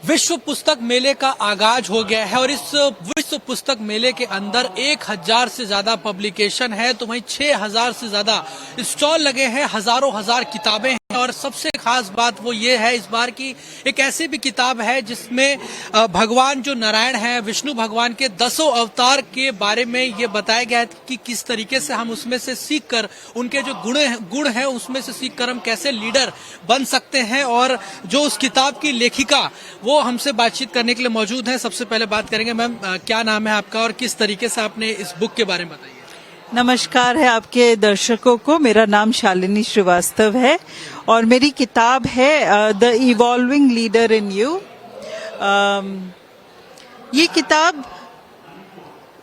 विश्व पुस्तक मेले का आगाज हो गया है और इस विश्व पुस्तक मेले के अंदर 1000 से ज्यादा पब्लिकेशन है तो वहीं 6000 से ज्यादा स्टॉल लगे हैं, हजारों हजार किताबें हैं। और सबसे खास बात वो ये है इस बार की एक ऐसी भी किताब है जिसमें भगवान जो नारायण है, विष्णु भगवान के 10 अवतार के बारे में ये बताया गया है कि किस तरीके से हम उसमें से सीख कर उनके जो गुण हैं उसमें से सीख कर हम कैसे लीडर बन सकते हैं। और जो उस किताब की लेखिका वो हमसे बातचीत करने के लिए मौजूद है। सबसे पहले बात करेंगे, मैम क्या नाम है आपका और किस तरीके से आपने इस बुक के बारे में बताइए। नमस्कार है आपके दर्शकों को, मेरा नाम शालिनी श्रीवास्तव है और मेरी किताब है the evolving leader in you. ये किताब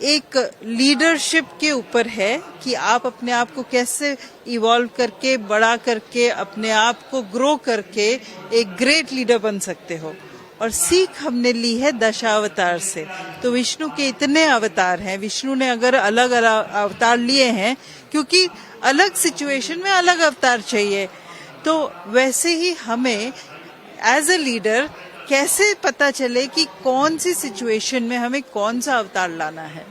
एक लीडरशिप के ऊपर है कि आप अपने आप को कैसे इवॉल्व करके, बड़ा करके, अपने आप को ग्रो करके एक ग्रेट लीडर बन सकते हो। और सीख हमने ली है दशावतार से। तो विष्णु के इतने अवतार हैं, विष्णु ने अगर अलग अलग अवतार लिए हैं क्योंकि अलग सिचुएशन में अलग अवतार चाहिए, तो वैसे ही हमें एज अ लीडर कैसे पता चले कि कौन सी सिचुएशन में हमें कौन सा अवतार लाना है,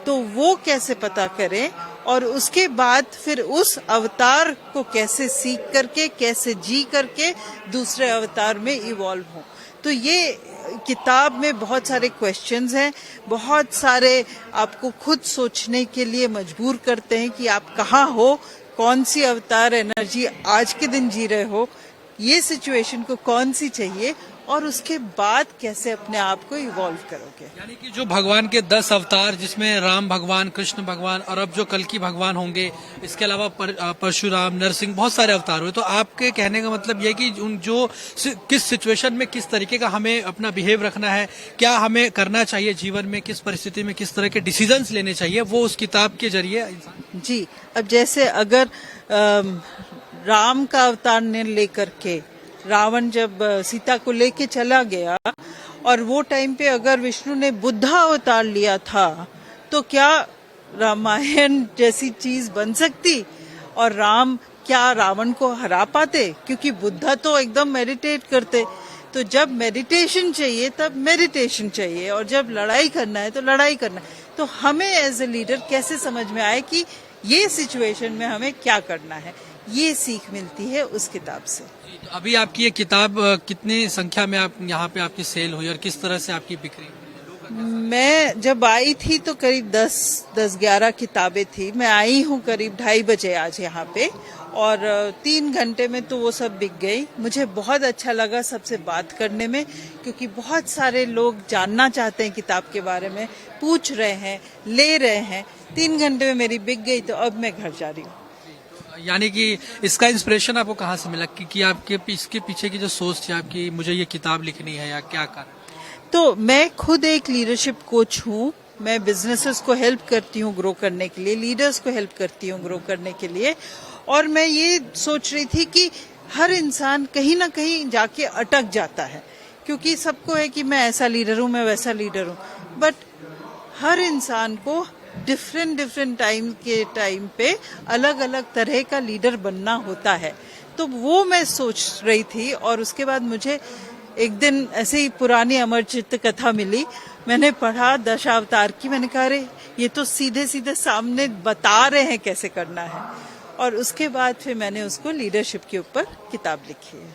तो वो कैसे पता करें और उसके बाद फिर उस अवतार को कैसे सीख करके, कैसे जी करके दूसरे अवतार में इवॉल्व हो। तो ये किताब में बहुत सारे क्वेश्चंस हैं, बहुत सारे आपको खुद सोचने के लिए मजबूर करते हैं कि आप कहाँ हो, कौन सी अवतार एनर्जी आज के दिन जी रहे हो, ये सिचुएशन को कौन सी चाहिए और उसके बाद कैसे अपने आप को इवॉल्व करोगे। यानी कि जो भगवान के 10 अवतार जिसमें राम भगवान, कृष्ण भगवान और अब जो कल की भगवान होंगे, इसके अलावा परशुराम, नरसिंह, बहुत सारे अवतार हुए। तो आपके कहने का मतलब ये कि उन जो किस सिचुएशन में किस तरीके का हमें अपना बिहेव रखना है, क्या हमें करना चाहिए जीवन में, किस परिस्थिति में किस तरह के डिसीजंस लेने चाहिए, वो उस किताब के जरिए। जी, अब जैसे अगर राम का अवतार ने लेकर के रावण जब सीता को लेके चला गया और वो टाइम पे अगर विष्णु ने बुद्धा अवतार लिया था तो क्या रामायण जैसी चीज बन सकती और राम क्या रावण को हरा पाते? क्योंकि बुद्धा तो एकदम मेडिटेट करते। तो जब मेडिटेशन चाहिए तब मेडिटेशन चाहिए और जब लड़ाई करना है तो लड़ाई करना है। तो हमें एज ए लीडर कैसे समझ में आए कि ये सिचुएशन में हमें क्या करना है, ये सीख मिलती है उस किताब से। तो अभी आपकी ये किताब कितनी संख्या में आप यहाँ पे आपकी सेल हुई और किस तरह से आपकी बिक्री? मैं जब आई थी तो करीब 10-11 किताबें थी। मैं आई हूँ करीब 2:30 बजे आज यहाँ पे और 3 घंटे में तो वो सब बिक गई। मुझे बहुत अच्छा लगा सबसे बात करने में, क्योंकि बहुत सारे लोग जानना चाहते हैं किताब के बारे में, पूछ रहे हैं, ले रहे हैं। 3 घंटे में मेरी बिक गई तो अब मैं घर जा रही हूँ। यानी कि इसका इंस्पिरेशन आपको कहाँ से मिला कि आपके इसके पीछे की जो सोच थी आपकी, मुझे ये किताब लिखनी है, या क्या कारण? तो मैं खुद एक लीडरशिप कोच हूँ। मैं बिजनेसेस को हेल्प करती हूँ ग्रो करने के लिए, लीडर्स को हेल्प करती हूँ ग्रो करने के लिए। और मैं ये सोच रही थी कि हर इंसान कहीं ना कहीं जाके अटक जाता है, क्योंकि सबको है कि मैं ऐसा लीडर हूँ, मैं वैसा लीडर हूँ, बट हर इंसान को डिफरेंट टाइम पे अलग अलग तरह का लीडर बनना होता है। तो वो मैं सोच रही थी और उसके बाद मुझे एक दिन ऐसे ही पुरानी अमर चित्त कथा मिली। मैंने पढ़ा दशावतार की, मैंने कहा अरे ये तो सीधे सीधे सामने बता रहे हैं कैसे करना है, और उसके बाद फिर मैंने उसको लीडरशिप के ऊपर किताब लिखी है।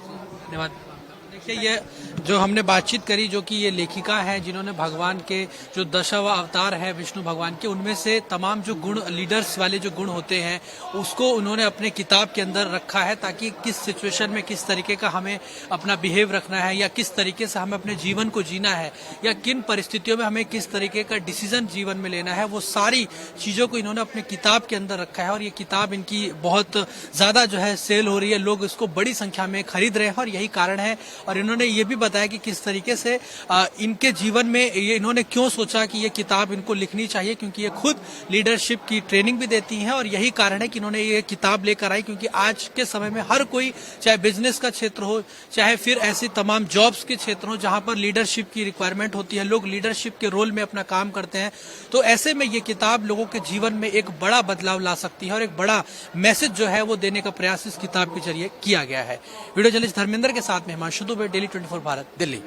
धन्यवाद। देखिए, ये जो हमने बातचीत करी, जो कि ये लेखिका है जिन्होंने भगवान के जो 10 अवतार है विष्णु भगवान के, उनमें से तमाम जो गुण, लीडर्स वाले जो गुण होते हैं, उसको उन्होंने अपने किताब के अंदर रखा है ताकि किस सिचुएशन में किस तरीके का हमें अपना बिहेव रखना है, या किस तरीके से हमें अपने जीवन को जीना है, या किन परिस्थितियों में हमें किस तरीके का डिसीजन जीवन में लेना है, वो सारी चीजों को इन्होंने अपने किताब के अंदर रखा है। और ये किताब इनकी बहुत ज्यादा जो है सेल हो रही है, लोग इसको बड़ी संख्या में खरीद रहे हैं और यही कारण है। और इन्होंने ये भी बताया कि किस तरीके से इनके जीवन में ये इन्होंने क्यों सोचा कि ये किताब इनको लिखनी चाहिए, क्योंकि ये खुद लीडरशिप की ट्रेनिंग भी देती हैं और यही कारण है कि इन्होंने ये किताब लेकर आई। क्योंकि आज के समय में हर कोई, चाहे बिजनेस का क्षेत्र हो, चाहे फिर ऐसी तमाम जॉब्स के क्षेत्र हो जहां पर लीडरशिप की रिक्वायरमेंट होती है, लोग लीडरशिप के रोल में अपना काम करते हैं, तो ऐसे में ये किताब लोगों के जीवन में एक बड़ा बदलाव ला सकती है और एक बड़ा मैसेज जो है वो देने का प्रयास इस किताब के जरिए किया गया है। वीडियो जर्नलिस्ट धर्मेंद्र के साथ में हिमांशु दुबे, डेली 24 भारत, दिल्ली।